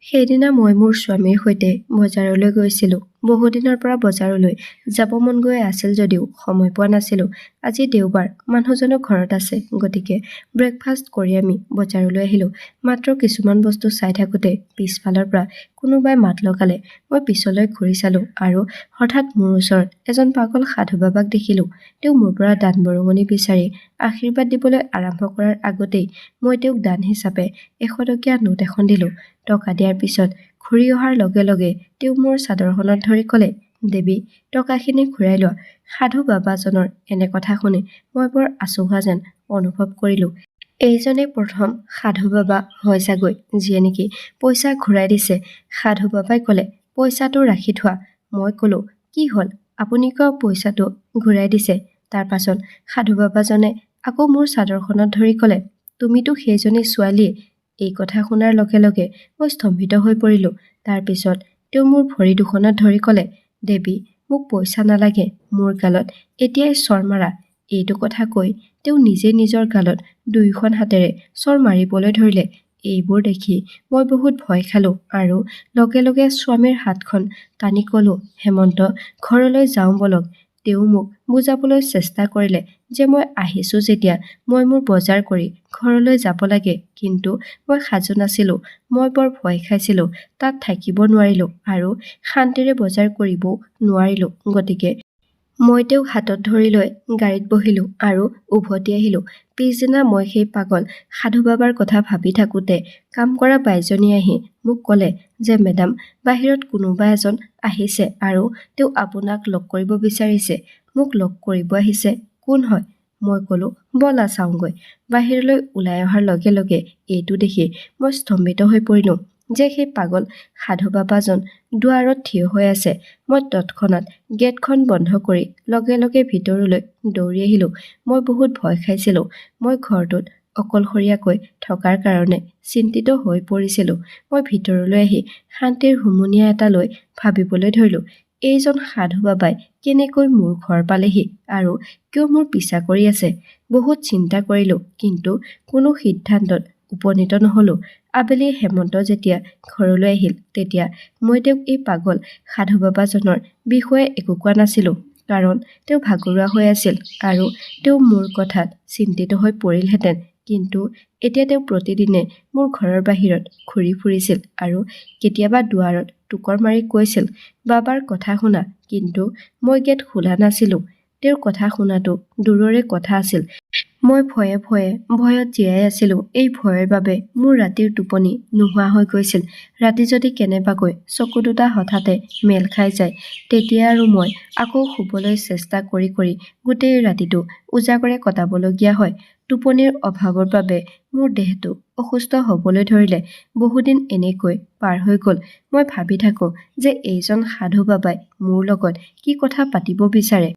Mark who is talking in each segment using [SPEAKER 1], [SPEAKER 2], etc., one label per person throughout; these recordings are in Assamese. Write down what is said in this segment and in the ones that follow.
[SPEAKER 1] সেইদিনা মই মোৰ স্বামীৰ সৈতে বজাৰলৈ গৈছিলোঁ। বহুদিনৰ পৰা বজাৰলৈ যাব মন গৈ আছিল যদিও সময় পোৱা নাছিলোঁ। আজি দেওবাৰ, মানুহজনো ঘৰত আছে, গতিকে ব্ৰেকফাষ্ট কৰি আমি বজাৰলৈ আহিলোঁ। মাত্ৰ কিছুমান বস্তু চাই থাকোঁতে পিছফালৰ পৰা কোনোবাই মাত লগালে। মই পিছলৈ ঘূৰি চালোঁ আৰু হঠাৎ মোৰ ওচৰত এজন পাগল সাধু বাবাক দেখিলোঁ। তেওঁ মোৰ পৰা দান বৰঙণি বিচাৰি আশীৰ্বাদ দিবলৈ আৰম্ভ কৰাৰ আগতেই মই তেওঁক দান হিচাপে 100 টকীয়া নোট এখন দিলোঁ। টকা দিয়াৰ পিছত ঘূৰি অহাৰ লগে লগে তেওঁ মোৰ চাদৰখনত ধৰি ক'লে, "দেৱী, টকাখিনি ঘূৰাই লোৱা।" সাধু বাবাজনৰ এনে কথা শুনি মই বৰ আচহুৱা যেন অনুভৱ কৰিলোঁ। এইজনেই প্ৰথম সাধু বাবা হয় চাগৈ, যিয়ে নেকি পইচা ঘূৰাই দিছে। সাধু বাবাই ক'লে, "পইচাটো ৰাখি থোৱা।" মই ক'লোঁ, "কি হ'ল? আপুনি কোৱা পইচাটো ঘূৰাই দিছে।" তাৰ পাছত সাধু বাবাজনে আকৌ মোৰ চাদৰখনত ধৰি ক'লে, "তুমিতো সেইজনী ছোৱালীয়ে।" এই কথা শুনাৰ লগে লগে মই স্তম্ভিত হৈ পৰিলোঁ। তাৰ পিছত তেওঁ মোৰ ভৰি দুখনত ধৰি ক'লে, "দেৱী, মোক পইচা নালাগে, মোৰ গালত এতিয়াই চৰ মাৰা।" এইটো কথা কৈ তেওঁ নিজে নিজৰ গালত দুয়োখন হাতেৰে চৰ মাৰিবলৈ ধৰিলে। এইবোৰ দেখি মই বহুত ভয় খালোঁ আৰু লগে লগে স্বামীৰ হাতখন টানি ক'লোঁ, "হেমন্ত, ঘৰলৈ যাওঁ বলক।" তেওঁ মোক বুজাবলৈ চেষ্টা কৰিলে যে মই আহিছোঁ যেতিয়া মই মোৰ বজাৰ কৰি ঘৰলৈ যাব লাগে, কিন্তু মই সাজু নাছিলোঁ। মই বৰ ভয় খাইছিলোঁ, তাত থাকিব নোৱাৰিলোঁ আৰু শান্তিৰে বজাৰ কৰিবও নোৱাৰিলোঁ। গতিকে মই তেওঁক হাতত ধৰি লৈ গাড়ীত বহিলোঁ আৰু উভতি আহিলোঁ। পিছদিনা মই সেই পাগল সাধু বাবাৰ কথা ভাবি থাকোঁতে কাম কৰা বাইজনীয়ে আহি মোক ক'লে যে, "মেডাম, বাহিৰত কোনোবা এজন আহিছে আৰু তেওঁ আপোনাক লগ কৰিব বিচাৰিছে।" মোক লগ কৰিব আহিছে? কোন হয়? মই ক'লোঁ, "ব'লা চাওঁগৈ।" বাহিৰলৈ ওলাই অহাৰ লগে লগে এইটো দেখি মই স্তম্ভিত হৈ পৰিলোঁ যে সেই পাগল সাধু বাবাজন দুৱাৰত থিয় হৈ আছে। মই তৎক্ষণাত গেটখন বন্ধ কৰি লগে লগে ভিতৰলৈ দৌৰি আহিলোঁ। মই বহুত ভয় খাইছিলোঁ। মই ঘৰটোত অকলশৰীয়াকৈ থকাৰ কাৰণে চিন্তিত হৈ পৰিছিলোঁ। মই ভিতৰলৈ আহি শান্তিৰ হুমুনিয়া এটা লৈ ভাবিবলৈ ধৰিলোঁ, এইজন সাধু বাবাই কেনেকৈ মোৰ ঘৰ পালেহি আৰু কিয় মোৰ পিছা কৰি আছে। বহুত চিন্তা কৰিলোঁ, কিন্তু কোনো সিদ্ধান্তত উপনীত নহলোঁ। আবেলি হেমন্ত যেতিয়া ঘৰলৈ আহিল, তেতিয়া মই তেওঁক এই পাগল সাধু বাবাজনৰ বিষয়ে একো কোৱা নাছিলোঁ, কাৰণ তেওঁ ভাগৰুৱা হৈ আছিল আৰু তেওঁ মোৰ কথাত চিন্তিত হৈ পৰিলহেঁতেন। কিন্তু এতিয়া তেওঁ প্ৰতিদিনে মোৰ ঘৰৰ বাহিৰত ঘূৰি ফুৰিছিল আৰু কেতিয়াবা দুৱাৰত টোকৰ মাৰি কৈছিল, "বাবাৰ কথা শুনা।" কিন্তু মই গেট খোলা নাছিলোঁ। তেওঁৰ কথা শুনাটো দূৰৰে কথা আছিল। মই ভয়ত জীয়াই আছিলোঁ। এই ভয়ৰ বাবে মোৰ ৰাতিৰ টোপনি নোহোৱা হৈ গৈছিল। ৰাতি যদি কেনেবাকৈ চকু দুটা হঠাতে মেল খাই যায়, তেতিয়া আৰু মই আকৌ শুবলৈ চেষ্টা কৰি কৰি গোটেই ৰাতিটো উজাগৰে কটাবলগীয়া হয়। টোপনিৰ অভাৱৰ বাবে মোৰ দেহটো অসুস্থ হ'বলৈ ধৰিলে। বহুদিন এনেকৈ পাৰ হৈ গ'ল। মই ভাবি থাকোঁ যে এইজন সাধু বাবাই মোৰ লগত কি কথা পাতিব বিচাৰে।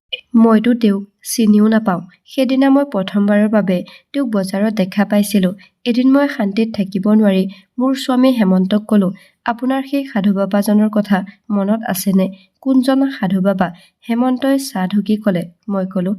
[SPEAKER 1] মইতো তেওঁক চিনিও নাপাওঁ। সেইদিনা মই প্ৰথমবাৰৰ বাবে তেওঁক বজাৰত দেখা পাইছিলোঁ। এদিন মই শান্তিত থাকিব নোৱাৰি মোৰ স্বামী হেমন্তক ক'লোঁ, "আপোনাৰ সেই সাধু বাবাজনৰ কথা মনত আছেনে?" "কোনজন সাধু বাবা?" হেমন্তই চাহ ঢুকি ক'লে। মই ক'লোঁ,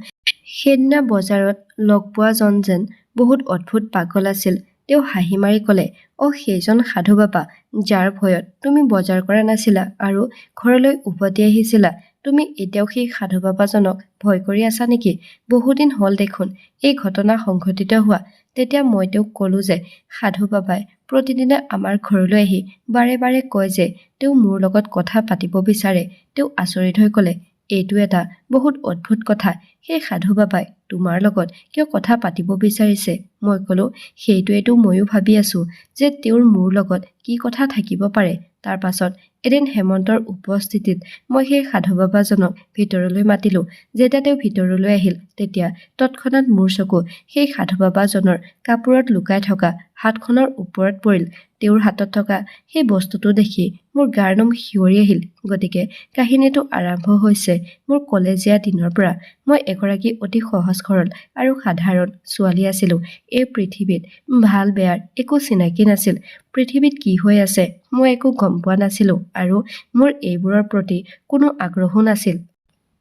[SPEAKER 1] "সেইদিনা বজাৰত লগ পোৱা জন যেন বহুত অদ্ভুত পাগল আছিল।" তেওঁ হাঁহি মাৰি ক'লে, "অ', সেইজন সাধু বাবা, যাৰ ভয়ত তুমি বজাৰ কৰা নাছিলা আৰু ঘৰলৈ উভতি আহিছিলা। তুমি এতিয়াও সেই সাধু বাবাজনক ভয় কৰি আছা নেকি? বহুদিন হ'ল দেখোন এই ঘটনা সংঘটিত হোৱা।" তেতিয়া মই তেওঁক ক'লোঁ যে সাধু বাবাই প্ৰতিদিনে আমাৰ ঘৰলৈ আহি বাৰে বাৰে কয় যে তেওঁ মোৰ লগত কথা পাতিব বিচাৰে। তেওঁ আচৰিত হৈ ক'লে, "এইটো এটা বহুত অদ্ভুত কথা। সেই সাধু বাবাই তোমাৰ লগত কিয় কথা পাতিব বিচাৰিছে?" মই ক'লোঁ, "সেইটোৱেতো ময়ো ভাবি আছোঁ যে তেওঁৰ মোৰ লগত কি কথা থাকিব পাৰে।" তাৰ পাছত এদিন হেমন্তৰ উপস্থিতিত মই সেই সাধু বাবাজনক ভিতৰলৈ মাতিলোঁ। যেতিয়া তেওঁ ভিতৰলৈ আহিল, তেতিয়া তৎক্ষণাত মোৰ চকু সেই সাধু বাবাজনৰ কাপোৰত লুকাই থকা হাতখনৰ ওপৰত পৰিল। তেওঁৰ হাতত থকা সেই বস্তুটো দেখি মোৰ গাৰ নোম শিয়ৰি আহিল। গতিকে কাহিনীটো আৰম্ভ হৈছে মোৰ কলেজীয়া দিনৰ পৰা। মই এগৰাকী অতি সহজ সৰল আৰু সাধাৰণ ছোৱালী আছিলোঁ। এই পৃথিৱীত ভাল বেয়াৰ একো চিনাকি নাছিল। পৃথিৱীত কি হৈ আছে মই একো গম পোৱা নাছিলোঁ আৰু মোৰ এইবোৰৰ প্ৰতি কোনো আগ্ৰহো নাছিল।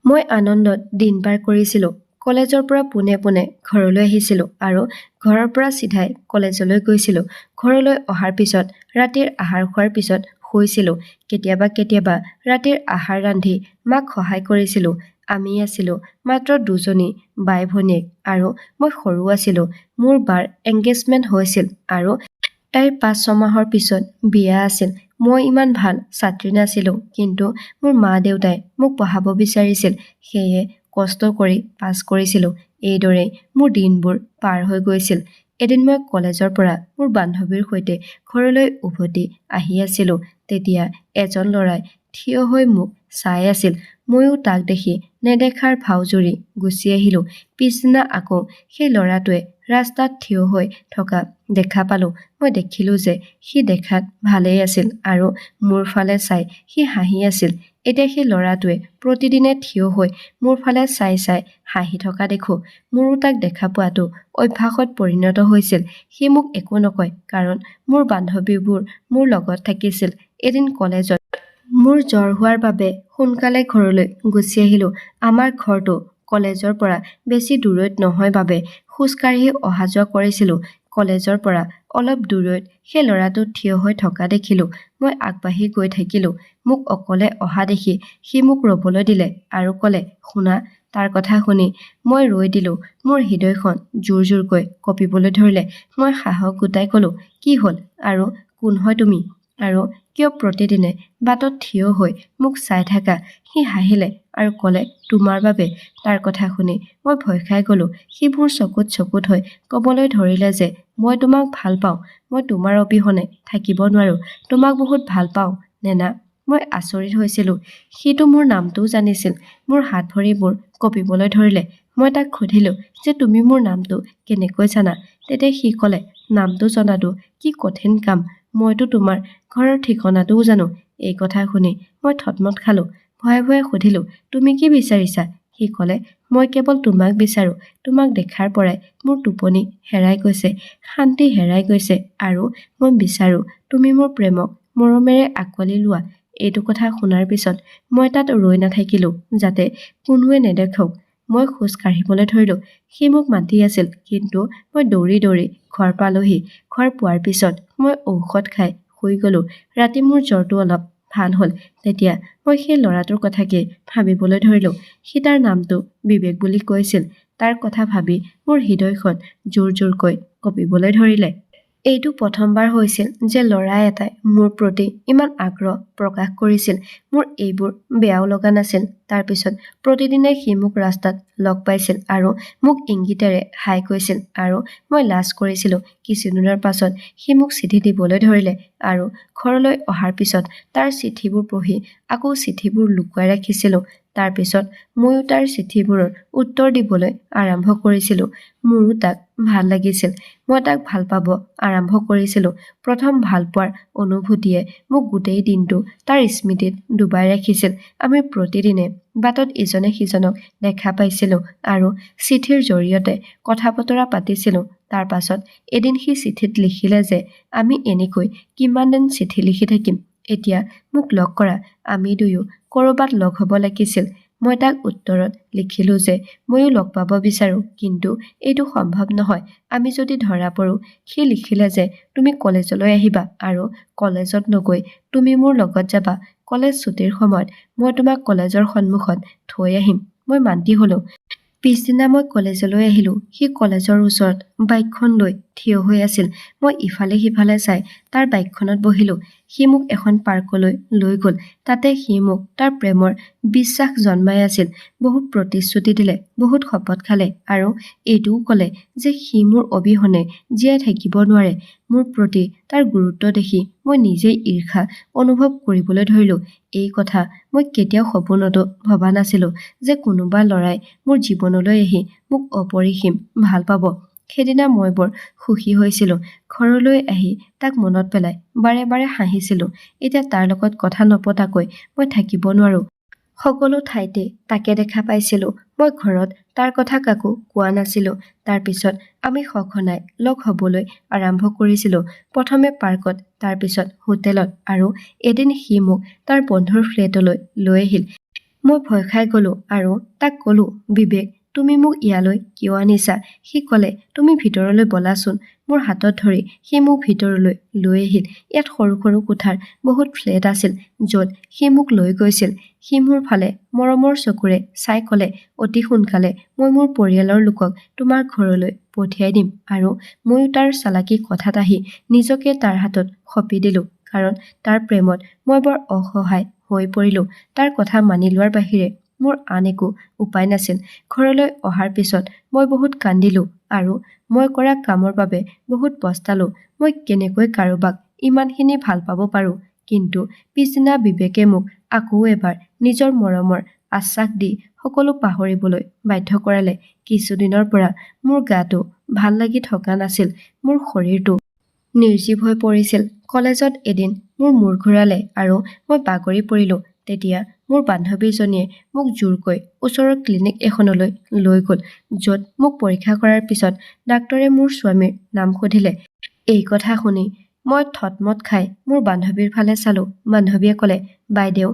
[SPEAKER 1] মই আনন্দত দিন পাৰ কৰিছিলোঁ। কলেজৰ পৰা পোনে পোনে ঘৰলৈ আহিছিলোঁ আৰু ঘৰৰ পৰা চিধাই কলেজলৈ গৈছিলোঁ। ঘৰলৈ অহাৰ পিছত ৰাতিৰ আহাৰ খোৱাৰ পিছত শুইছিলোঁ। কেতিয়াবা ৰাতিৰ আহাৰ ৰান্ধি মাক সহায় কৰিছিলোঁ। আমি আছিলোঁ মাত্ৰ দুজনী বাই ভনীয়েক আৰু মই সৰু আছিলোঁ। মোৰ বাৰ এংগেজমেণ্ট হৈছিল আৰু তাইৰ ৫-৬ মাহৰ পিছত বিয়া আছিল। মই ইমান ভাল ছাত্ৰী নাছিলোঁ, কিন্তু মোৰ মা-দেউতাই মোক পঢ়াব বিচাৰিছিল, সেয়ে কষ্ট কৰি পাছ কৰিছিলোঁ। এইদৰেই মোৰ দিনবোৰ পাৰ হৈ গৈছিল। এদিন মই কলেজৰ পৰা মোৰ বান্ধৱীৰ সৈতে ঘৰলৈ উভতি আহি আছিলোঁ। তেতিয়া এজন ল'ৰাই থিয় হৈ মোক চাই আছিল। ময়ো তাক দেখি নেদেখাৰ ভাও জুৰি গুচি আহিলোঁ। পিছদিনা আকৌ সেই ল'ৰাটোৱে ৰাস্তাত থিয় হৈ থকা দেখা পালোঁ। মই দেখিলোঁ যে সি দেখাত ভালেই আছিল আৰু মোৰ ফালে চাই সি হাঁহি আছিল। এতিয়া সেই ল'ৰাটোৱে প্ৰতিদিনে থিয় হৈ মোৰ ফালে চাই চাই হাঁহি থকা দেখোঁ। মোৰো তাক দেখা পোৱাটো অভ্যাসত পৰিণত হৈছিল। সি মোক একো নকয়, কাৰণ মোৰ বান্ধৱীবোৰ মোৰ লগত থাকিছিল। এদিন কলেজত মোৰ জ্বৰ হোৱাৰ বাবে সোনকালে ঘৰলৈ গুচি আহিলোঁ। আমাৰ ঘৰটো কলেজৰ পৰা বেছি দূৰৈত নহয় বাবে খোজকাঢ়ি অহা-যোৱা কৰিছিলোঁ। কলেজৰ পৰা অলপ দূৰৈত সেই ল'ৰাটো থিয় হৈ থকা দেখিলোঁ। মই আগবাঢ়ি গৈ থাকিলোঁ। মোক অকলে অহা দেখি সি মোক ৰ'বলৈ দিলে আৰু ক'লে, "শুনা।" তাৰ কথা শুনি মই ৰৈ দিলোঁ। মোৰ হৃদয়খন জোৰ জোৰকৈ কঁপিবলৈ ধৰিলে। মই সাহস গোটাই ক'লোঁ, "কি হ'ল আৰু কোন হয় তুমি? আৰু কিয় প্ৰতিদিনে বাটত থিয় হৈ মোক চাই থাকা?" সি হাঁহিলে আৰু ক'লে, "তোমাৰ বাবে।" তাৰ কথা শুনি মই ভয় খাই গ'লোঁ। সি মোৰ চকুত হৈ ক'বলৈ ধৰিলে যে, "মই তোমাক ভাল পাওঁ। মই তোমাৰ অবিহনে থাকিব নোৱাৰোঁ। তোমাক বহুত ভাল পাওঁ, নেনা।" মই আচৰিত হৈছিলোঁ। সিটো মোৰ নামটোও জানিছিল। মোৰ হাত-ভৰিবোৰ কঁপিবলৈ ধৰিলে। মই তাক সুধিলোঁ যে, "তুমি মোৰ নামটো কেনেকৈ জানা?" তেতিয়া সি ক'লে, "নামটো জনাটো কি কঠিন কাম। মইতো তোমাৰ ঘৰৰ ঠিকনাটোও জানো।" এই কথা শুনি মই থতমত খালোঁ। ভয়ে ভয়ে সুধিলোঁ, "তুমি কি বিচাৰিছা?" সি ক'লে, "মই কেৱল তোমাক বিচাৰোঁ। তোমাক দেখাৰ পৰাই মোৰ টোপনি হেৰাই গৈছে, শান্তি হেৰাই গৈছে আৰু মই বিচাৰোঁ তুমি মোৰ প্ৰেমক মৰমেৰে আঁকোৱালি লোৱা।" এইটো কথা শুনাৰ পিছত মই তাত ৰৈ নাথাকিলোঁ, যাতে কোনোৱে নেদেখক। মই খোজ কাঢ়িবলৈ ধৰিলোঁ। সি মোক মাতি আছিল, কিন্তু মই দৌৰি দৌৰি ঘৰ পালোহি। ঘৰ পোৱাৰ পিছত মই ঔষধ খাই শুই গ'লোঁ। ৰাতি মোৰ জ্বৰটো অলপ ভাল হ'ল। তেতিয়া মই সেই ল'ৰাটোৰ কথাকে ভাবিবলৈ ধৰিলোঁ। সি তাৰ নামটো বিবেক বুলি কৈছিল। তাৰ কথা ভাবি মোৰ হৃদয়খন জোৰ জোৰকৈ কঁপিবলৈ ধৰিলে। এইটো প্ৰথমবাৰ হৈছিল যে ল'ৰা এটাই মোৰ প্ৰতি ইমান আগ্ৰহ প্ৰকাশ কৰিছিল। মোৰ এইবোৰ বেয়াও লগা নাছিল। তাৰ পিছত প্ৰতিদিনে সি মোক ৰাস্তাত লগ পাইছিল আৰু মোক ইংগিতেৰে হাই কৈছিল আৰু মই লাজ কৰিছিলোঁ। কিছুদিনৰ পাছত সি মোক চিঠি দিবলৈ ধৰিলে আৰু ঘৰলৈ অহাৰ পিছত তাৰ চিঠিবোৰ পঢ়ি আকৌ চিঠিবোৰ লুকুৱাই ৰাখিছিলোঁ। তাৰ পিছত ময়ো তাৰ চিঠিবোৰৰ উত্তৰ দিবলৈ আৰম্ভ কৰিছিলোঁ। মোৰো তাক ভাল লাগিছিল। মই তাক ভাল পাব আৰম্ভ কৰিছিলোঁ। প্ৰথম ভাল পোৱাৰ অনুভূতিয়ে মোক গোটেই দিনটো তাৰ স্মৃতিত ডুবাই ৰাখিছিল। আমি প্ৰতিদিনে বাটত ইজনে সিজনক দেখা পাইছিলোঁ আৰু চিঠিৰ জৰিয়তে কথা-বতৰা পাতিছিলোঁ। তাৰ পাছত এদিন সি চিঠিত লিখিলে যে, "আমি এনেকৈ কিমান দিন চিঠি লিখি থাকিম? এতিয়া মোক লগ কৰা। আমি দুয়ো ক'ৰবাত লগ হ'ব লাগিছিল।" মই তাক উত্তৰত লিখিলোঁ যে ময়ো লগ পাব বিচাৰোঁ, কিন্তু এইটো সম্ভৱ নহয়। আমি যদি ধৰা পৰোঁ। সি লিখিলে যে, "তুমি কলেজলৈ আহিবা আৰু কলেজত নগৈ তুমি মোৰ লগত যাবা। কলেজ ছুটিৰ সময়ত মই তোমাক কলেজৰ সন্মুখত থৈ আহিম।" মই মান্তি হ'লোঁ। পিছদিনা মই কলেজলৈ আহিলোঁ। সি কলেজৰ ওচৰত বাইকখন লৈ থিয় হৈ আছিল। মই ইফালে সিফালে চাই তাৰ বাইকখনত বহিলোঁ। সি মোক এখন পাৰ্কলৈ লৈ গ'ল। তাতে সি মোক তাৰ প্ৰেমৰ বিশ্বাস জন্মাই আছিল। বহুত প্ৰতিশ্ৰুতি দিলে, বহুত শপত খালে আৰু এইটোও ক'লে যে সি মোৰ অবিহনে জীয়াই থাকিব নোৱাৰে। মোৰ প্ৰতি তাৰ গুৰুত্ব দেখি মই নিজেই ঈৰ্ষা অনুভৱ কৰিবলৈ ধৰিলোঁ। এই কথা মই কেতিয়াও সপোনতো ভবা নাছিলোঁ যে কোনোবা ল'ৰাই মোৰ জীৱনলৈ আহি মোক অপৰিসীম ভাল পাব। সেইদিনা মই বৰ সুখী হৈছিলোঁ। ঘৰলৈ আহি তাক মনত পেলাই বাৰে বাৰে হাঁহিছিলোঁ। এতিয়া তাৰ লগত কথা নপতাকৈ মই থাকিব নোৱাৰোঁ। সকলো ঠাইতে তাকে দেখা পাইছিলোঁ। মই ঘৰত তাৰ কথা কাকো কোৱা নাছিলোঁ। তাৰ পিছত আমি সঘনাই লগ হ'বলৈ আৰম্ভ কৰিছিলোঁ। প্ৰথমে পাৰ্কত, তাৰ পিছত হোটেলত আৰু এদিন সি মোক তাৰ বন্ধুৰ ফ্লেটলৈ লৈ আহিল। মই ভয় খাই গ'লোঁ আৰু তাক ক'লোঁ, "বিবেক, তুমি মোক ইয়ালৈ কিয় আনিছা? সি ক'লে, তুমি ভিতৰলৈ বলাচোন। মোৰ হাতত ধৰি সি মোক ভিতৰলৈ লৈ আহিল। ইয়াত সৰু সৰু কোঠাৰ বহুত ফ্লেট আছিল য'ত সি মোক লৈ গৈছিল। সি মোৰ ফালে মৰমৰ চকুৰে চাই ক'লে, অতি সোনকালে মই মোৰ পৰিয়ালৰ লোকক তোমাৰ ঘৰলৈ পঠিয়াই দিম। আৰু ময়ো তাৰ চালাকি কথাত আহি নিজকে তাৰ হাতত সঁপি দিলোঁ, কাৰণ তাৰ প্ৰেমত মই বৰ অসহায় হৈ পৰিলোঁ। তাৰ কথা মানি লোৱাৰ বাহিৰে মোৰ আন একো উপায় নাছিল। ঘৰলৈ অহাৰ পিছত মই বহুত কান্দিলোঁ আৰু মই কৰা কামৰ বাবে বহুত পস্তালোঁ। মই কেনেকৈ কাৰোবাক ইমানখিনি ভাল পাব পাৰোঁ? কিন্তু পিছদিনা বিবেকে মোক আকৌ এবাৰ নিজৰ মৰমৰ আশ্বাস দি সকলো পাহৰিবলৈ বাধ্য কৰালে। কিছুদিনৰ পৰা মোৰ গাটো ভাল লাগি থকা নাছিল। মোৰ শৰীৰটো নিৰ্জীৱ হৈ পৰিছিল। কলেজত এদিন মোৰ মূৰ ঘূৰালে আৰু মই বাগৰি পৰিলোঁ। তেতিয়া মোৰ বান্ধৱীজনীয়ে মোক জোৰকৈ ওচৰৰ ক্লিনিক এখনলৈ লৈ গ'ল, য'ত মোক পৰীক্ষা কৰাৰ পিছত ডাক্তৰে মোৰ স্বামীৰ নাম সুধিলে। এই কথা শুনি মই থতমত খাই মোৰ বান্ধৱীৰ ফালে চালোঁ। বান্ধৱীয়ে ক'লে, বাইদেউ,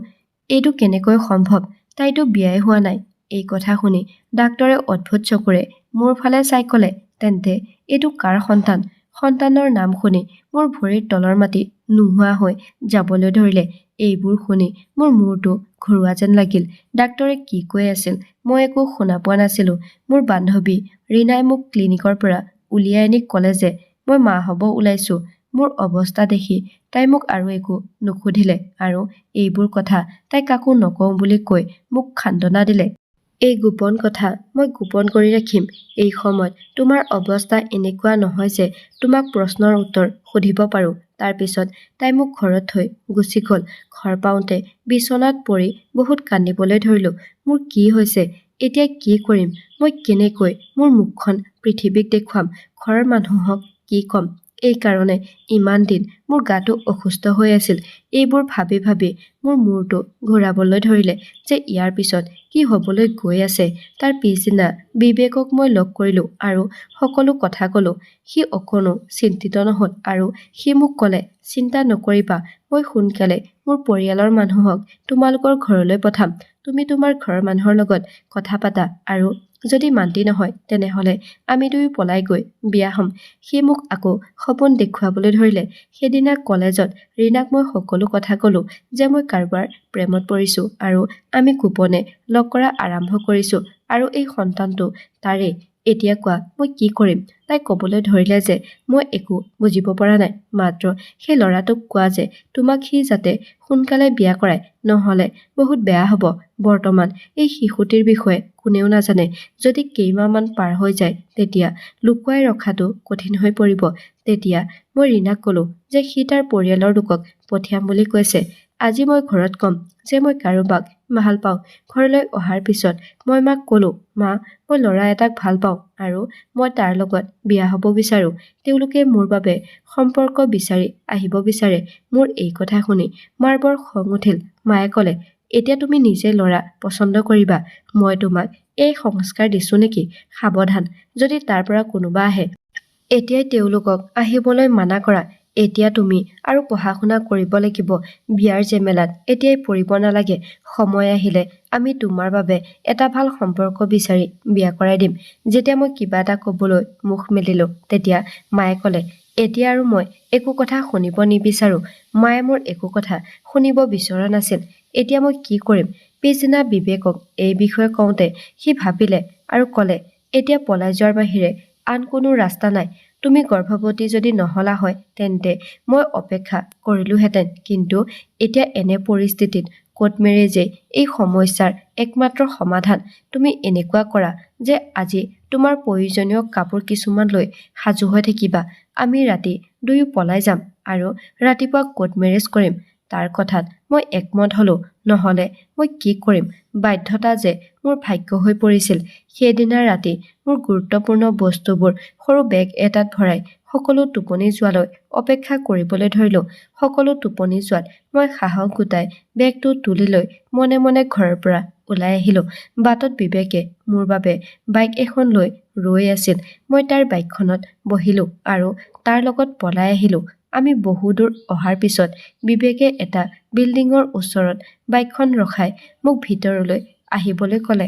[SPEAKER 1] এইটো কেনেকৈ সম্ভৱ? তাইতো বিয়াই হোৱা নাই। এই কথা শুনি ডাক্তৰে অদ্ভুত চকুৰে মোৰ ফালে চাই ক'লে, তেন্তে এইটো কাৰ সন্তান? সন্তানৰ নাম শুনি মোৰ ভৰিৰ তলৰ মাটি নোহোৱা হৈ যাবলৈ ধৰিলে। এইবোৰ শুনি মোৰ মূৰটো ঘূৰোৱা যেন লাগিল। ডাক্তৰে কি কৈ আছিল মই একো শুনা পোৱা নাছিলোঁ। মোৰ বান্ধৱী ৰীনাই মোক ক্লিনিকৰ পৰা উলিয়াই আনি ক'লে যে মই মা হ'ব ওলাইছোঁ। মোৰ অৱস্থা দেখি তাই মোক আৰু একো নুসুধিলে আৰু এইবোৰ কথা তাই কাকো নকওঁ বুলি কৈ মোক সান্তনা দিলে। এই গোপন কথা মই গোপন কৰি ৰাখিম। এই সময়ত তোমাৰ অৱস্থা এনেকুৱা নহয় যে তোমাক প্ৰশ্নৰ উত্তৰ সুধিব পাৰোঁ। তাৰ পিছত তাই মোক ঘৰত থৈ গুচি গ'ল। ঘৰ পাওঁতে বিচনাত পৰি বহুত কান্দিবলৈ ধৰিলোঁ। মোৰ কি হৈছে? এতিয়া কি কৰিম? মই কেনেকৈ মোৰ মুখখন পৃথিৱীক দেখুৱাম? ঘৰৰ মানুহক কি ক'ম? এই কাৰণে ইমান দিন মোৰ গাটো অসুস্থ হৈ আছিল। এইবোৰ ভাবি ভাবি মোৰ মূৰটো ঘূৰাবলৈ ধৰিলে যে ইয়াৰ পিছত কি হ'বলৈ গৈ আছে। তাৰ পিছদিনা বিবেকক মই লগ কৰিলোঁ আৰু সকলো কথা ক'লোঁ। সি অকণো চিন্তিত নহ'ল আৰু সি মোক ক'লে, চিন্তা নকৰিবা, মই সোনকালে মোৰ পৰিয়ালৰ মানুহক তোমালোকৰ ঘৰলৈ পঠাম। তুমি তোমাৰ ঘৰৰ মানুহৰ লগত কথা পাতা আৰু যদি মান্তি নহয় তেনেহ'লে আমি দুয়ো পলাই গৈ বিয়া হ'ম। সি মোক আকৌ সপোন দেখুৱাবলৈ ধৰিলে। সেইদিনা কলেজত ৰীনাক মই সকলো কথা ক'লোঁ যে মই কাৰোবাৰ প্ৰেমত পৰিছোঁ আৰু আমি গোপনে লগ কৰা আৰম্ভ কৰিছোঁ আৰু এই সন্তানটো তাৰে। এতিয়া কোৱা, মই কি কৰিম? তাই ক'বলৈ ধৰিলে যে মই একো বুজিব পৰা নাই। মাত্ৰ সেই ল'ৰাটোক কোৱা যে তোমাক সি যাতে সোনকালে বিয়া কৰায়, নহ'লে বহুত বেয়া হ'ব। বৰ্তমান এই শিশুটিৰ বিষয়ে কোনেও নাজানে। যদি কেইমাহমান পাৰ হৈ যায় তেতিয়া লুকুৱাই ৰখাটো কঠিন হৈ পৰিব। তেতিয়া মই ৰীনাক ক'লোঁ যে সি তাৰ পৰিয়ালৰ লোকক পঠিয়াম বুলি কৈছে। আজি মই ঘৰত ক'ম যে মই কাৰোবাক ভাল পাওঁ। ঘৰলৈ অহাৰ পিছত মই মাক ক'লোঁ, মা, মই ল'ৰা এটাক ভাল পাওঁ আৰু মই তাৰ লগত বিয়া হ'ব বিচাৰোঁ। তেওঁলোকে মোৰ বাবে সম্পৰ্ক বিচাৰি আহিব বিচাৰে। মোৰ এই কথা শুনি মাৰ বৰ খং উঠিল। মায়ে ক'লে, এতিয়া তুমি নিজে ল'ৰা পচন্দ কৰিবা। মই তোমাক এই সংস্কাৰ দিছোঁ নেকি? সাৱধান, যদি তাৰ পৰা কোনোবা আহে এতিয়াই তেওঁলোকক আহিবলৈ মানা কৰা। এতিয়া তুমি আৰু পঢ়া শুনা কৰিব লাগিব। বিয়াৰ জেমেলাত এতিয়াই পৰিব নালাগে। সময় আহিলে আমি তোমাৰ বাবে এটা ভাল সম্পৰ্ক বিচাৰি বিয়া কৰাই দিম। যেতিয়া মই কিবা এটা ক'বলৈ মুখ মেলিলোঁ তেতিয়া মায়ে ক'লে, এতিয়া আৰু মই একো কথা শুনিব নিবিচাৰোঁ। মায়ে মোৰ একো কথা শুনিব বিচৰা নাছিল। এতিয়া মই কি কৰিম? পিছদিনা বিবেকক এই বিষয়ে কওঁতে সি ভাবিলে আৰু ক'লে, এতিয়া পলাই যোৱাৰ বাহিৰে আন কোনো ৰাস্তা নাই। তুমি গৰ্ভৱতী যদি নহ'লা হয় তেন্তে মই অপেক্ষা কৰিলোহেঁতেন, কিন্তু এতিয়া এনে পৰিস্থিতিত কোৰ্ট মেৰেজেই এই সমস্যাৰ একমাত্ৰ সমাধান। তুমি এনেকুৱা কৰা যে আজি তোমাৰ প্ৰয়োজনীয় কাপোৰ কিছুমান লৈ সাজু হৈ থাকিবা। আমি ৰাতি দুয়ো পলাই যাম আৰু ৰাতিপুৱা কোৰ্ট মেৰেজ কৰিম। তাৰ কথাত মই একমত হ'লোঁ। নহ'লে মই কি কৰিম? বাধ্যতা যে মোৰ ভাগ্য হৈ পৰিছিল। সেইদিনা ৰাতি মোৰ গুৰুত্বপূৰ্ণ বস্তুবোৰ সৰু বেগ এটাত ভৰাই সকলো টোপনি যোৱালৈ অপেক্ষা কৰিবলৈ ধৰিলোঁ। সকলো টোপনি যোৱাত মই সাহস গোটাই বেগটো তুলি লৈ মনে মনে ঘৰৰ পৰা ওলাই আহিলোঁ। বাটত বিবেকে মোৰ বাবে বাইক এখন লৈ ৰৈ আছিল। মই তাৰ বাইকখনত বহিলোঁ আৰু তাৰ লগত পলাই আহিলোঁ। আমি বহু দূৰ অহাৰ পিছত বিবেকে এটা বিল্ডিঙৰ ওচৰত বাইকখন ৰখাই মোক ভিতৰলৈ আহিবলৈ ক'লে।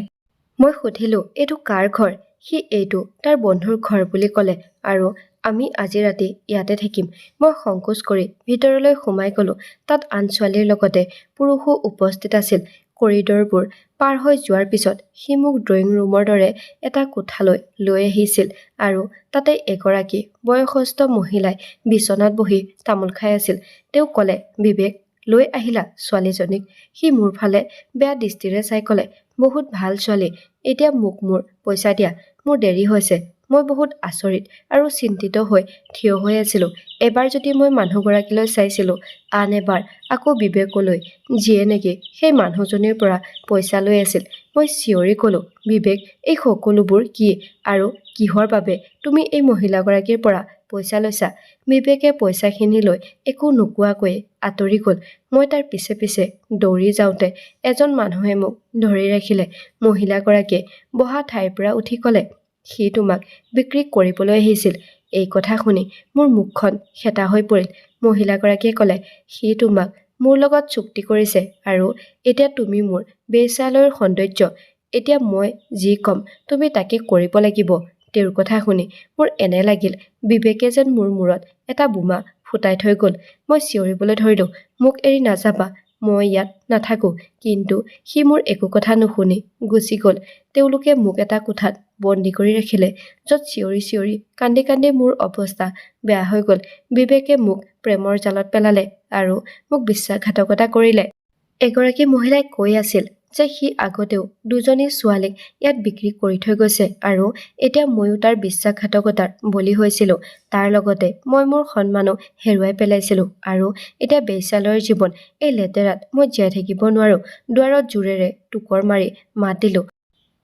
[SPEAKER 1] মই সুধিলোঁ, এইটো কাৰ ঘৰ? সি এইটো তাৰ বন্ধুৰ ঘৰ বুলি ক'লে আৰু আমি আজি ৰাতি ইয়াতে থাকিম। মই সংকোচ কৰি ভিতৰলৈ সোমাই গ'লো। তাত আন ছোৱালীৰ লগতে পুৰুষো উপস্থিত আছিল। কৰিডৰবোৰ পাৰ হৈ যোৱাৰ পিছত সি মোক ড্ৰয়িং ৰুমৰ দৰে এটা কোঠালৈ লৈ আহিছিল আৰু তাতে এগৰাকী বয়সস্থ মহিলাই বিচনাত বহি তামোল খাই আছিল। তেওঁ ক'লে, বিবেক, লৈ আহিলা ছোৱালীজনীক? সি মোৰ ফালে বেয়া দৃষ্টিৰে চাই ক'লে, বহুত ভাল ছোৱালী, এতিয়া মোক মোৰ পইচা দিয়া, মোৰ দেৰি হৈছে। মই বহুত আচৰিত আৰু চিন্তিত হৈ থিয় হৈ আছিলোঁ। এবাৰ যদি মই মানুহগৰাকীলৈ চাইছিলোঁ, আন এবাৰ আকৌ বিবেকলৈ, যিয়ে নেকি সেই মানুহজনীৰ পৰা পইচা লৈ আছিল। মই চিঞৰি ক'লোঁ, বিবেক, এই সকলোবোৰ কি আৰু কিহৰ বাবে তুমি এই মহিলাগৰাকীৰ পৰা পইচা লৈছা? বিবেকে পইচাখিনি লৈ একো নোকোৱাকৈয়ে আঁতৰি গ'ল। মই তাৰ পিছে পিছে দৌৰি যাওঁতে এজন মানুহে মোক ধৰি ৰাখিলে। মহিলাগৰাকীয়ে বহা ঠাইৰ পৰা উঠি ক'লে, সি তোমাক বিক্ৰী কৰিবলৈ আহিছিল। এই কথা শুনি মোৰ মুখখন সেতা হৈ পৰিল। মহিলাগৰাকীয়ে ক'লে, সি তোমাক মোৰ লগত চুক্তি কৰিছে আৰু এতিয়া তুমি মোৰ বেশ্যালয়ৰ সৌন্দৰ্য। এতিয়া মই যি ক'ম তুমি তাকে কৰিব লাগিব। তেওঁৰ কথা শুনি মোৰ এনে লাগিল বিবেকে যেন মোৰ মূৰত এটা বোমা ফুটাই থৈ গ'ল। মই চিঞৰিবলৈ ধৰিলোঁ, মোক এৰি নাযাবা, মই ইয়াত নাথাকোঁ। কিন্তু সি মোৰ একো কথা নুশুনি গুচি গ'ল। তেওঁলোকে মোক এটা কোঠাত বন্দী কৰি ৰাখিলে, য'ত চিঞৰি চিঞৰি কান্দি কান্দি মোৰ অৱস্থা বেয়া হৈ গ'ল। বিবেকে মোক প্ৰেমৰ জালত পেলালে আৰু মোক বিশ্বাসঘাতকতা কৰিলে। এগৰাকী মহিলাই কৈ আছিল যে সি আগতেও দুজনী ছোৱালীক ইয়াত বিক্ৰী কৰি থৈ গৈছে আৰু এতিয়া ময়ো তাৰ বিশ্বাসঘাতকতাৰ বলি হৈছিলোঁ। তাৰ লগতে মই মোৰ সন্মানো হেৰুৱাই পেলাইছিলোঁ আৰু এতিয়া বেশ্যালয়ৰ জীৱন, এই লেতেৰাত মই জীয়াই থাকিব নোৱাৰোঁ। দুৱাৰত জোৰেৰে টোকৰ মাৰি মাত দিলোঁ,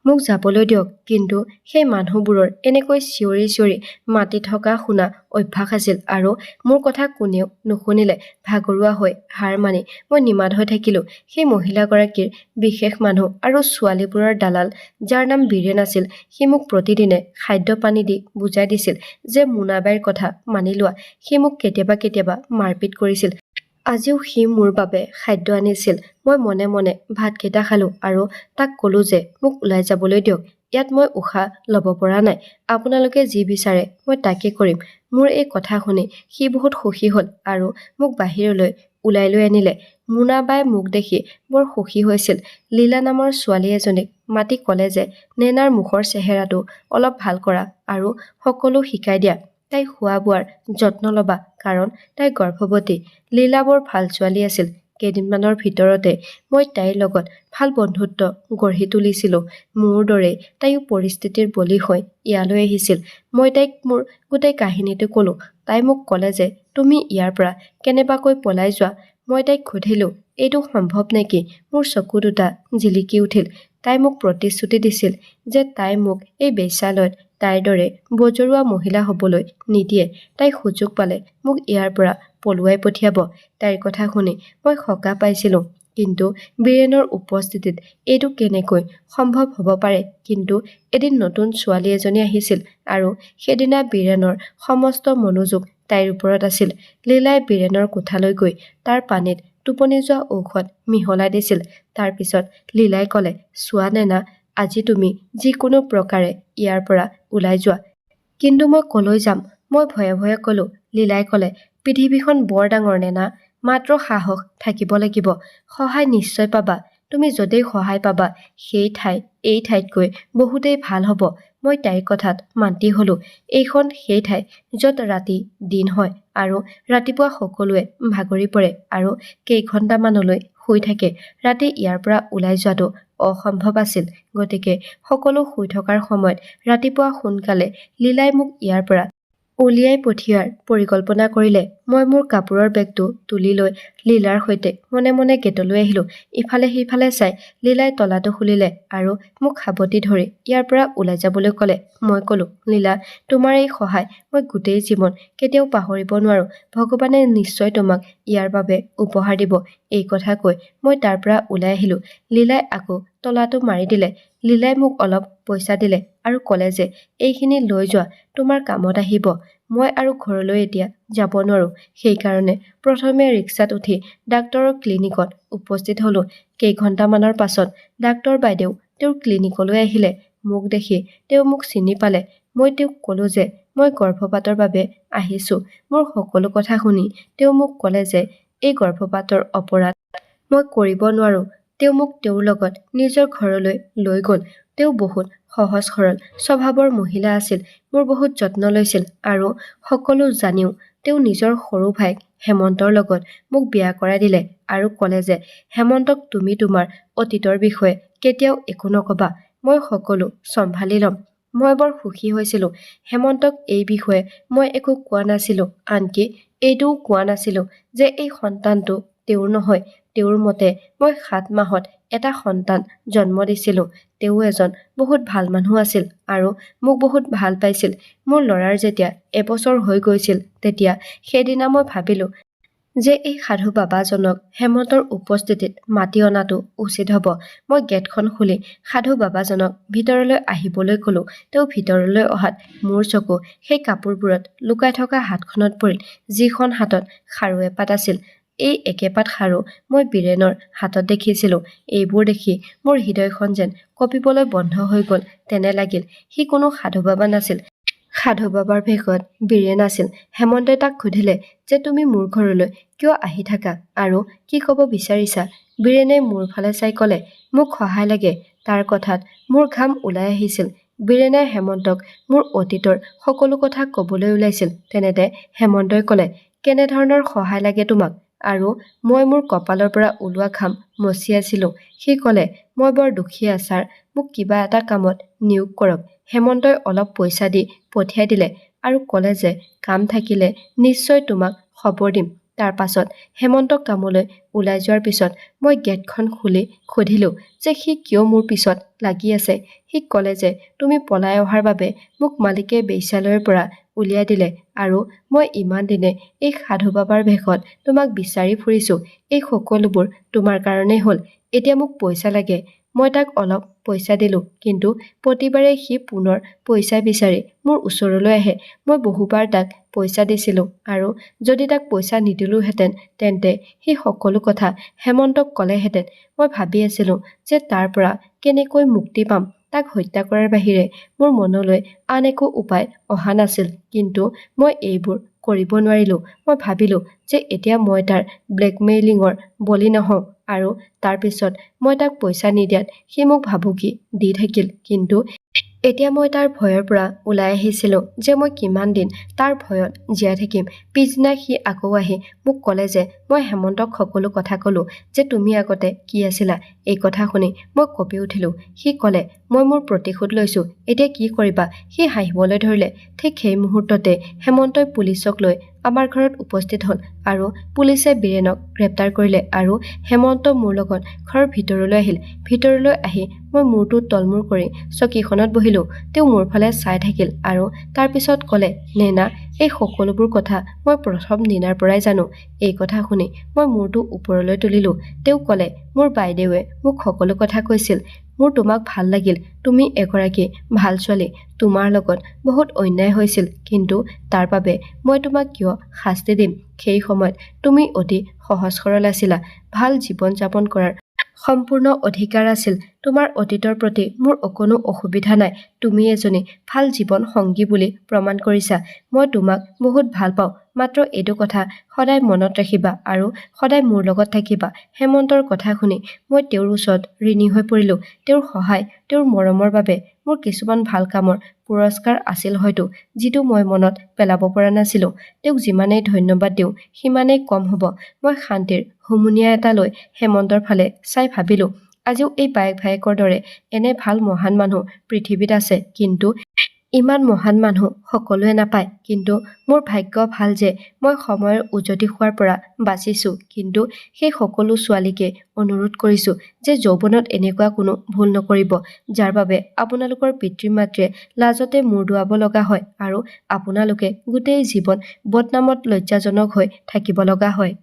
[SPEAKER 1] মোক যাবলৈ দিয়ক। কিন্তু সেই মানুহবোৰৰ এনেকৈ চিঞৰি চিঞৰি মাতি থকা শুনা অভ্যাস আছিল আৰু মোৰ কথা কোনেও নুশুনিলে। ভাগৰুৱা হৈ হাৰ মানি মই নিমাত হৈ থাকিলোঁ। সেই মহিলাগৰাকীৰ বিশেষ মানুহ আৰু ছোৱালীবোৰৰ দালাল, যাৰ নাম বীৰেন আছিল, সি মোক প্ৰতিদিনে খাদ্য পানী দি বুজাই দিছিল যে মোনাবাইৰ কথা মানি লোৱা। সি মোক কেতিয়াবা কেতিয়াবা মাৰপিট কৰিছিল। আজিও সি মোৰ বাবে খাদ্য আনিছিল। মই মনে মনে ভাতকেইটা খালোঁ আৰু তাক ক'লোঁ যে মোক ওলাই যাবলৈ দিয়ক, ইয়াত মই উশাহ ল'ব পৰা নাই। আপোনালোকে যি বিচাৰে মই তাকে কৰিম। মোৰ এই কথা শুনি সি বহুত সুখী হ'ল আৰু মোক বাহিৰলৈ ওলাই লৈ আনিলে। মোনাবাই মোক দেখি বৰ সুখী হৈছিল। লীলা নামৰ ছোৱালী এজনীক মাতি ক'লে যে নেনাৰ মুখৰ চেহেৰাটো অলপ ভাল কৰা আৰু সকলো শিকাই দিয়া। তাই খোৱা বোৱাৰ যত্ন ল'বা, কাৰণ তাই গৰ্ভৱতী। লীলা বৰ ভাল ছোৱালী আছিল। কেইদিনমানৰ ভিতৰতে মই তাইৰ লগত ভাল বন্ধুত্ব গঢ়ি তুলিছিলোঁ। মোৰ দৰেই তাইও পৰিস্থিতিৰ বলি হৈ ইয়ালৈ আহিছিল। মই তাইক মোৰ গোটেই কাহিনীটো ক'লোঁ। তাই মোক ক'লে যে তুমি ইয়াৰ পৰা কেনেবাকৈ পলাই যোৱা। মই তাইক সুধিলোঁ, এইটো সম্ভৱ নেকি? মোৰ চকু দুটা জিলিকি উঠিল। তাই মোক প্ৰতিশ্ৰুতি দিছিল যে তাই মোক এই বেশ্যালয়ত তাইৰ দৰে বজৰুৱা মহিলা হ'বলৈ নিদিয়ে। তাই সুযোগ পালে মোক ইয়াৰ পৰা পলুৱাই পঠিয়াব। তাইৰ কথা শুনি মই সকাহ পাইছিলোঁ। কিন্তু বীৰেনৰ উপস্থিতিত এইটো কেনেকৈ সম্ভৱ হ'ব পাৰে? কিন্তু এদিন নতুন ছোৱালী এজনী আহিছিল আৰু সেইদিনা বীৰেনৰ সমস্ত মনোযোগ তাইৰ ওপৰত আছিল। লীলাই বীৰেনৰ কোঠালৈ গৈ তাৰ পানীত টোপনি যোৱা ঔষধ মিহলাই দিছিল। তাৰ পিছত লীলাই ক'লে, চোৱা নেনা, আজি তুমি যিকোনো প্ৰকাৰে ইয়াৰ পৰা ওলাই যোৱা। কিন্তু মই ক'লৈ যাম? মই ভয়ে ভয়ে ক'লোঁ। লীলাই ক'লে, পৃথিৱীখন বৰ ডাঙৰ নেনা, মাত্ৰ সাহস থাকিব লাগিব। সহায় নিশ্চয় পাবা। তুমি য'তেই সহায় পাবা সেই ঠাই এই ঠাইতকৈ বহুতেই ভাল হ'ব। মই তাইৰ কথাত মান্তি হ'লোঁ। এইখন সেই ঠাই য'ত ৰাতি দিন হয় আৰু ৰাতিপুৱা সকলোৱে ভাগৰি পৰে আৰু কেইঘণ্টামানলৈ শুই থাকে। ৰাতি ইয়াৰ পৰা ওলাই যোৱাটো অসম্ভৱ আছিল। গতিকে সকলো শুই থকাৰ সময়ত ৰাতিপুৱা সোনকালে লীলাই মোক ইয়াৰ পৰা উলিয়াই পঠিওৱাৰ পৰিকল্পনা কৰিলে। মই মোৰ কাপোৰৰ বেগটো তুলি লৈ লীলাৰ সৈতে মনে মনে গেটলৈ আহিলোঁ। ইফালে সিফালে চাই লীলাই তলাটো খুলিলে আৰু মোক সাবটি ধৰি ইয়াৰ পৰা ওলাই যাবলৈ ক'লে। মই ক'লোঁ, লীলা, তোমাৰ এই সহায় মই গোটেই জীৱন কেতিয়াও পাহৰিব নোৱাৰোঁ। ভগৱানে নিশ্চয় তোমাক ইয়াৰ বাবে উপহাৰ দিব। এই কথা কৈ মই তাৰ পৰা ওলাই আহিলোঁ। লীলাই আকৌ তলাটো মাৰি দিলে। লীলাই মোক অলপ পইচা দিলে আৰু ক'লে যে এইখিনি লৈ যোৱা, তোমাৰ কামত আহিব। মই আৰু ঘৰলৈ এতিয়া যাব নোৱাৰোঁ। সেইকাৰণে প্ৰথমে ৰিক্সাত উঠি ডাক্তৰৰ ক্লিনিকত উপস্থিত হ'লোঁ। কেইঘণ্টামানৰ পাছত ডাক্তৰ বাইদেউ তেওঁৰ ক্লিনিকলৈ আহিলে। মোক দেখি তেওঁ মোক চিনি পালে। মই তেওঁক ক'লো যে মই গৰ্ভপাতৰ বাবে আহিছোঁ। মোৰ সকলো কথা শুনি তেওঁ মোক ক'লে যে এই গৰ্ভপাতৰ অপৰাধ মই কৰিব নোৱাৰোঁ। তেওঁ মোক তেওঁৰ লগত নিজৰ ঘৰলৈ লৈ গ'ল। তেওঁ বহুত সহজ সৰল স্বভাৱৰ মহিলা আছিল। মোৰ বহুত যত্ন লৈছিল আৰু সকলো জানিও তেওঁ নিজৰ সৰু ভাইক হেমন্তৰ লগত মোক বিয়া কৰাই দিলে আৰু ক'লে যে হেমন্তক তুমি তোমাৰ অতীতৰ বিষয়ে কেতিয়াও একো নক'বা, মই সকলো চম্ভালি ল'ম। মই বৰ সুখী হৈছিলোঁ। হেমন্তক এই বিষয়ে মই একো কোৱা নাছিলোঁ, আনকি এইটোও কোৱা নাছিলোঁ যে এই সন্তানটো তেওঁৰ নহয়। তেওঁৰ মতে মই 7 মাহত এটা সন্তান জন্ম দিছিলোঁ। তেওঁ এজন বহুত ভাল মানুহ আছিল আৰু মোক বহুত ভাল পাইছিল। মোৰ ল'ৰাৰ যেতিয়া এবছৰ হৈ গৈছিল তেতিয়া সেইদিনা মই ভাবিলোঁ যে এই সাধু বাবাজনক হেমন্তৰ উপস্থিতিত মাতি অনাটো উচিত হ'ব। মই গেটখন খুলি সাধু বাবাজনক ভিতৰলৈ আহিবলৈ ক'লোঁ। তেওঁ ভিতৰলৈ অহাত মোৰ চকু সেই কাপোৰবোৰত লুকাই থকা হাতখনত পৰিল, যিখন হাতত খাৰু এপাত আছিল। এই একেপাত খাৰু মই বীৰেনৰ হাতত দেখিছিলোঁ। এইবোৰ দেখি মোৰ হৃদয়খন যেন কঁপিবলৈ বন্ধ হৈ গ'ল তেনে লাগিল। সি কোনো সাধু বাবা নাছিল। সাধু বাবাৰ ভেষত বীৰেন আছিল। হেমন্তই তাক সুধিলে যে তুমি মোৰ ঘৰলৈ কিয় আহি থাকা আৰু কি ক'ব বিচাৰিছা? বীৰেনে মোৰ ফালে চাই ক'লে মোক সহায় লাগে। তাৰ কথাত মোৰ ঘাম ওলাই আহিছিল। বীৰেনে হেমন্তক মোৰ অতীতৰ সকলো কথা ক'বলৈ ওলাইছিল। তেনেতে হেমন্তই ক'লে কেনেধৰণৰ সহায় লাগে তোমাক? আৰু মই মোৰ কপালৰ পৰা ওলোৱা ঘাম মচি আছিলোঁ। সি ক'লে মই বৰ দুখীয়া ছাৰ, মোক কিবা এটা কামত নিয়োগ কৰক। হেমন্তই অলপ পইচা দি পঠিয়াই দিলে আৰু ক'লে যে কাম থাকিলে নিশ্চয় তোমাক খবৰ দিম। তাৰ পাছত হেমন্তক কামলৈ ওলাই যোৱাৰ পিছত মই গেটখন খুলি সুধিলোঁ যে সি কিয় মোৰ পিছত লাগি আছে। সি ক'লে যে তুমি পলাই অহাৰ বাবে মোক মালিকে বেশ্যালয়ৰ পৰা উলিয়াই দিলে আৰু মই ইমান দিনে এই সাধু বাবাৰ ভেষত তোমাক বিচাৰি ফুৰিছোঁ। এই সকলোবোৰ তোমাৰ কাৰণেই হ'ল। এতিয়া মোক পইচা লাগে। মই তাক অলপ পইচা দিলোঁ, কিন্তু প্ৰতিবাৰে সি পুনৰ পইচা বিচাৰি মোৰ ওচৰলৈ আহে। মই বহুবাৰ তাক পইচা দিছিলোঁ আৰু যদি তাক পইচা নিদিলোহেঁতেন তেন্তে সি সকলো কথা হেমন্তক ক'লেহেঁতেন। মই ভাবি আছিলোঁ যে তাৰ পৰা কেনেকৈ মুক্তি পাম। তাক হত্যা কৰাৰ বাহিৰে মোৰ মনলৈ আন একো উপায় অহা নাছিল, কিন্তু মই এইবোৰ কৰিব নোৱাৰিলোঁ। মই ভাবিলোঁ যে এতিয়া মই তাৰ ব্লেকমেইলিঙৰ বলি নহওঁ আৰু তাৰ পিছত মই তাক পইচা নিদিয়াত সি মোক ভাবুকি দি থাকিল। কিন্তু এতিয়া মই তাৰ ভয়ৰ পৰা ওলাই আহিছিলোঁ যে মই কিমান দিন তাৰ ভয়ত জীয়াই থাকিম। পিছদিনা সি আকৌ আহি মোক ক'লে যে মই হেমন্তক সকলো কথা ক'লোঁ যে তুমি আগতে কি আছিলা। এই কথা শুনি মই কঁপি উঠিলোঁ। সি ক'লে মই মোৰ প্ৰতিশোধ লৈছোঁ, এতিয়া কি কৰিবা? সি হাঁহিবলৈ ধৰিলে। ঠিক সেই মুহূৰ্ততে হেমন্তই পুলিচক লৈ আমাৰ ঘৰত উপস্থিত হ'ল আৰু পুলিচে বীৰেনক গ্ৰেপ্তাৰ কৰিলে আৰু হেমন্ত মোৰ লগত ঘৰৰ ভিতৰলৈ আহিল। ভিতৰলৈ আহি মই মূৰটো তলমূৰ কৰি চকীখনত বহিলোঁ। তেওঁ মোৰ ফালে চাই থাকিল আৰু তাৰ পিছত ক'লে নেনা, এই সকলোবোৰ কথা মই প্ৰথম দিনাৰ পৰাই জানো। এই কথা শুনি মই মূৰটো ওপৰলৈ তুলিলোঁ। তেওঁ ক'লে মোৰ বাইদেৱে মোক সকলো কথা কৈছিল। মোৰ তোমাক ভাল লাগিল। তুমি এগৰাকী ভাল ছোৱালী। তোমাৰ লগত বহুত অন্যায় হৈছিল, কিন্তু তাৰ বাবে মই তোমাক কিয় শাস্তি দিম? সেই সময়ত তুমি অতি সহজ সৰল আছিলা। ভাল জীৱন যাপন কৰাৰ সম্পূৰ্ণ অধিকাৰ আছিল। তোমাৰ অতীতৰ প্ৰতি মোৰ অকণো অসুবিধা নাই। তুমি এজনী ভাল জীৱন সংগী বুলি প্ৰমাণ কৰিছা। মই তোমাক বহুত ভাল পাওঁ। মাত্ৰ এইটো কথা সদায় মনত ৰাখিবা আৰু সদায় মোৰ লগত থাকিবা। হেমন্তৰ কথা শুনি মই তেওঁৰ ওচৰত ঋণী হৈ পৰিলোঁ। তেওঁৰ সহায়, তেওঁৰ মৰমৰ বাবে মোৰ কিছুমান ভাল কামৰ পুৰস্কাৰ আছিল হয়তো, যিটো মই মনত পেলাব পৰা নাছিলোঁ। তেওঁক যিমানেই ধন্যবাদ দিওঁ সিমানেই কম হ'ব। মই শান্তিৰ হুমুনিয়া এটা লৈ হেমন্তৰ ফালে চাই ভাবিলোঁ আজিও এই বায়েক ভায়েকৰ দৰে এনে ভাল মহান মানুহ পৃথিৱীত আছে, কিন্তু ইমান মহান মানুহ সকলোৱে নাপায়। কিন্তু মোৰ ভাগ্য ভাল যে মই সময়ৰ উজতি হোৱাৰ পৰা বাচিছোঁ। কিন্তু সেই সকলো ছোৱালীকে অনুৰোধ কৰিছোঁ যে যৌৱনত এনেকুৱা কোনো ভুল নকৰিব, যাৰ বাবে আপোনালোকৰ পিতৃ মাতৃয়ে লাজতে মূৰ দোৱাব লগা হয় আৰু আপোনালোকে গোটেই জীৱন বদনামত লজ্জাজনক হৈ থাকিব লগা হয়।